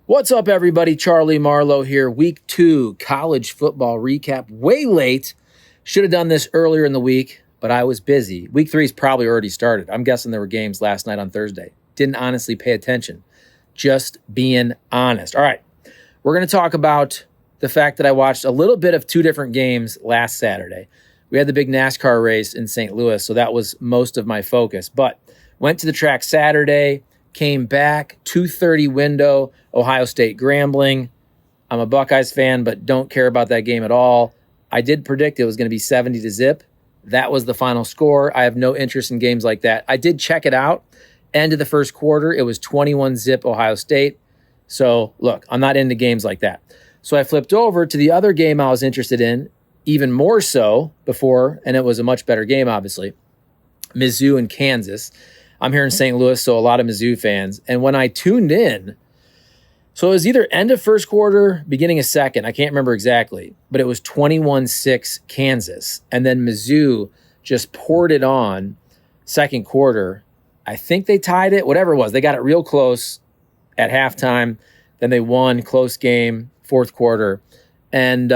What's up, everybody? Charlie Marlow here. Week 2 college football recap. Way late. Should have done this earlier in the week, but I was busy. Week 3 is probably already started. I'm guessing there were games last night on Thursday. Didn't honestly pay attention. Just being honest. All right. We're going to talk about the fact that I watched a little bit of 2 different games last Saturday. We had the big NASCAR race in St. Louis, so that was most of my focus. But went to the track Saturday, came back, 2:30 window, Ohio State Grambling. I'm a Buckeyes fan, but don't care about that game at all. I did predict it was going to be 70-0. That was the final score. I have no interest in games like that. I did check it out. End of the first quarter, it was 21-0 Ohio State. So, look, I'm not into games like that. So I flipped over to the other game I was interested in, even more so before, and it was a much better game, obviously. Mizzou and Kansas. I'm here in St. Louis, so a lot of Mizzou fans. And when I tuned in, so it was either end of first quarter, beginning of second. I can't remember exactly, but it was 21-6 Kansas. And then Mizzou just poured it on second quarter. I think they tied it, whatever it was. They got it real close at halftime. Then they won, close game, fourth quarter. And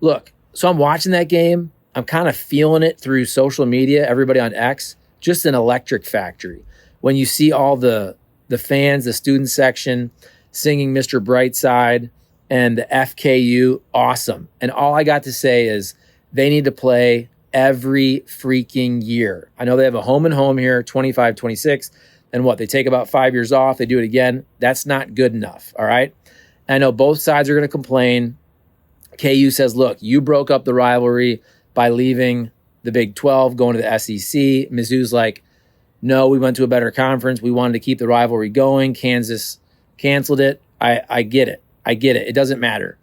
look, so I'm watching that game. I'm kind of feeling it through social media, everybody on X. Just an electric factory. When you see all the fans, the student section singing Mr. Brightside and the FKU, awesome. And all I got to say is they need to play every freaking year. I know they have a home and home here, 25, 26. And what, they take about 5 years off, they do it again. That's not good enough, all right? I know both sides are going to complain. KU says, look, you broke up the rivalry by leaving the Big 12, going to the SEC. Mizzou's like, no, we went to a better conference. We wanted to keep the rivalry going. Kansas canceled it. I get it. It doesn't matter.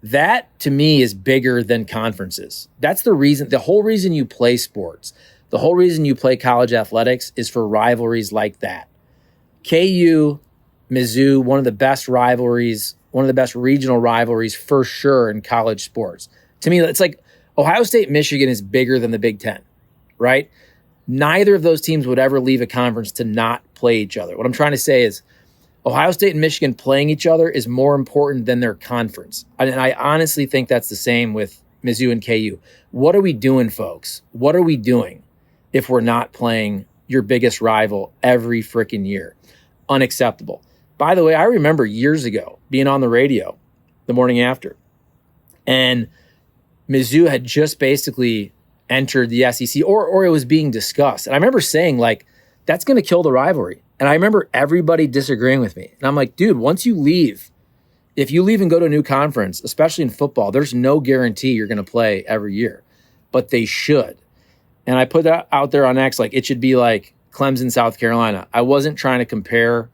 That, to me, is bigger than conferences. That's the reason, the whole reason you play sports, the whole reason you play college athletics is for rivalries like that. KU, Mizzou, one of the best rivalries, one of the best regional rivalries for sure in college sports. To me, it's like Ohio State, Michigan is bigger than the Big Ten, right? Neither of those teams would ever leave a conference to not play each other. What I'm trying to say is Ohio State and Michigan playing each other is more important than their conference. And I honestly think that's the same with Mizzou and KU. What are we doing, folks? What are we doing if we're not playing your biggest rival every freaking year? Unacceptable. By the way, I remember years ago being on the radio the morning after, and Mizzou had just basically entered the SEC, or it was being discussed. And I remember saying, like, that's going to kill the rivalry. And I remember everybody disagreeing with me. And I'm like, dude, once you leave, if you leave and go to a new conference, especially in football, there's no guarantee you're going to play every year. But they should. And I put that out there on X, like, it should be like Clemson, South Carolina. I wasn't trying to compare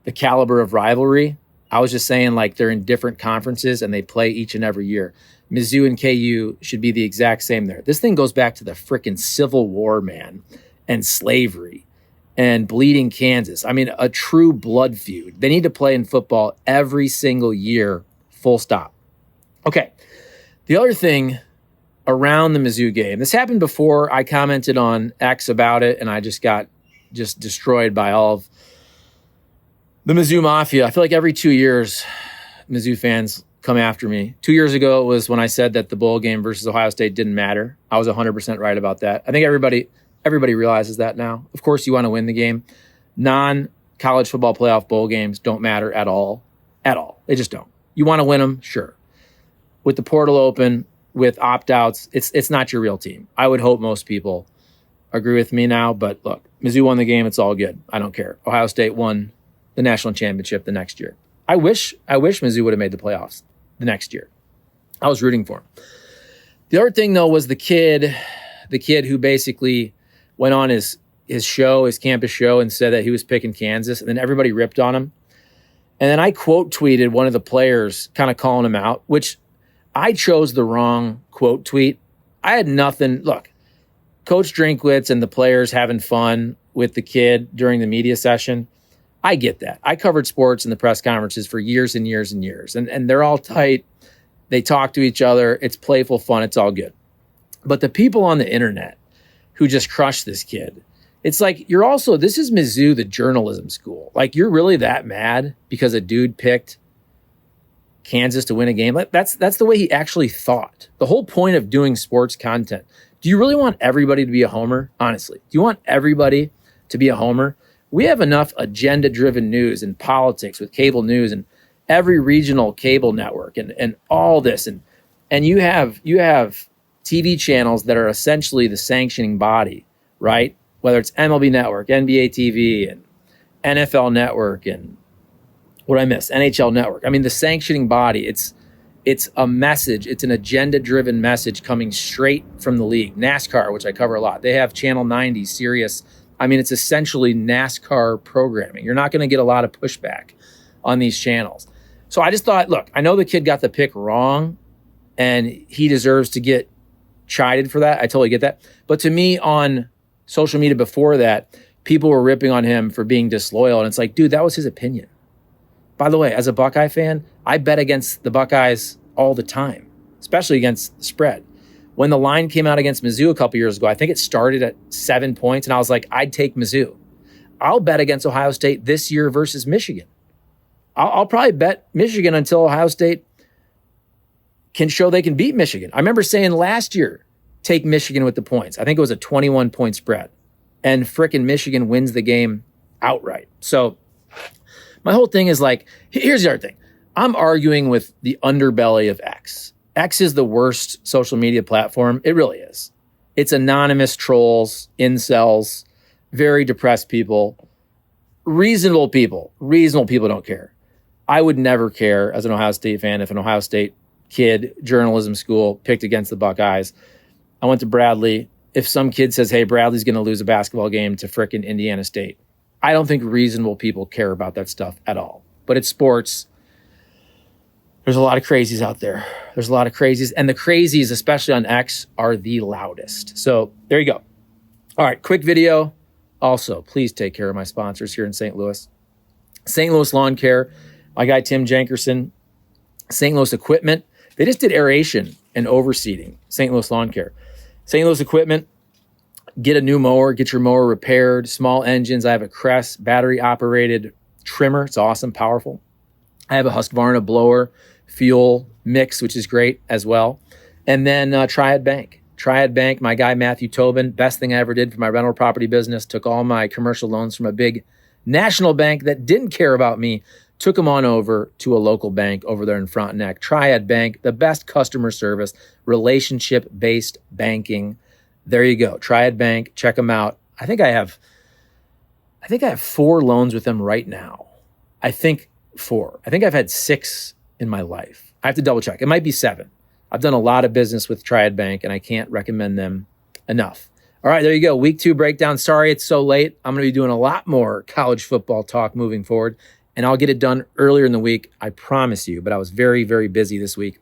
the caliber of rivalry. I was just saying, like, they're in different conferences and they play each and every year. Mizzou and KU should be the exact same there. This thing goes back to the freaking Civil War, man, and slavery and bleeding Kansas. I mean, a true blood feud. They need to play in football every single year, full stop. Okay, the other thing around the Mizzou game, this happened before. I commented on X about it, and I just got destroyed by all of the Mizzou Mafia. I feel like every 2 years, Mizzou fans come after me. 2 years ago, it was when I said that the bowl game versus Ohio State didn't matter. I was 100% right about that. I think everybody realizes that now. Of course, you want to win the game. Non-college football playoff bowl games don't matter at all. At all. They just don't. You want to win them? Sure. With the portal open, with opt-outs, it's not your real team. I would hope most people agree with me now, but look, Mizzou won the game. It's all good. I don't care. Ohio State won the national championship the next year. I wish Mizzou would have made the playoffs the next year. I was rooting for him. The other thing, though, was the kid who basically went on his campus show, and said that he was picking Kansas, and then everybody ripped on him. And then I quote tweeted one of the players kind of calling him out, which I chose the wrong quote tweet. I had nothing. Look, Coach Drinkwitz and the players having fun with the kid during the media session. I get that. I covered sports in the press conferences for years and years and years. And they're all tight. They talk to each other. It's playful fun. It's all good. But the people on the internet who just crushed this kid, It's like this is Mizzou, the journalism school. Like, you're really that mad because a dude picked Kansas to win a game? Like, that's the way he actually thought. The whole point of doing sports content. Do you really want everybody to be a homer? Honestly, do you want everybody to be a homer? We have enough agenda-driven news and politics with cable news and every regional cable network and all this. And you have TV channels that are essentially the sanctioning body, right? Whether it's MLB Network, NBA TV, and NFL Network, and what I miss, NHL Network. I mean, the sanctioning body, it's a message. It's an agenda-driven message coming straight from the league. NASCAR, which I cover a lot. They have Channel 90, Sirius. I mean, it's essentially NASCAR programming. You're not going to get a lot of pushback on these channels. So I just thought, look, I know the kid got the pick wrong, and he deserves to get chided for that. I totally get that. But to me, on social media before that, people were ripping on him for being disloyal. And it's like, dude, that was his opinion. By the way, as a Buckeye fan, I bet against the Buckeyes all the time, especially against the spread. When the line came out against Mizzou a couple years ago, I think it started at 7 points, and I was like, I'd take Mizzou. I'll bet against Ohio State this year versus Michigan. I'll probably bet Michigan until Ohio State can show they can beat Michigan. I remember saying last year, take Michigan with the points. I think it was a 21-point spread. And frickin' Michigan wins the game outright. So my whole thing is like, here's the other thing. I'm arguing with the underbelly of X. X is the worst social media platform. It really is. It's anonymous trolls, incels, very depressed people, reasonable people. Reasonable people don't care. I would never care as an Ohio State fan if an Ohio State kid, journalism school, picked against the Buckeyes. I went to Bradley. If some kid says, hey, Bradley's going to lose a basketball game to frickin' Indiana State, I don't think reasonable people care about that stuff at all. But it's sports. There's a lot of crazies out there. There's a lot of crazies. And the crazies, especially on X, are the loudest. So there you go. All right, quick video. Also, please take care of my sponsors here in St. Louis. St. Louis Lawn Care, my guy Tim Jankerson. St. Louis Equipment. They just did aeration and overseeding. St. Louis Lawn Care. St. Louis Equipment. Get a new mower. Get your mower repaired. Small engines. I have a Crest battery-operated trimmer. It's awesome, powerful. I have a Husqvarna blower, fuel mix, which is great as well. And then Triad Bank. Triad Bank, my guy Matthew Tobin, best thing I ever did for my rental property business. Took all my commercial loans from a big national bank that didn't care about me. Took them on over to a local bank over there in Frontenac. Triad Bank, the best customer service, relationship-based banking. There you go. Triad Bank, check them out. I think I have 4 loans with them right now. I think 4. I think I've had 6 in my life. I have to double check. It might be 7. I've done a lot of business with Triad Bank, and I can't recommend them enough. All right, there you go. Week 2 breakdown. Sorry it's so late. I'm going to be doing a lot more college football talk moving forward, and I'll get it done earlier in the week. I promise you, but I was very, very busy this week.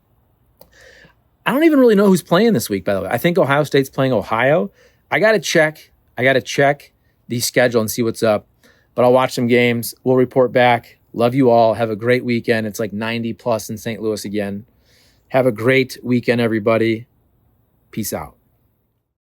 I don't even really know who's playing this week, by the way. I think Ohio State's playing Ohio. I got to check the schedule and see what's up, but I'll watch some games. We'll report back. Love you all. Have a great weekend. It's like 90 plus in St. Louis again. Have a great weekend, everybody. Peace out.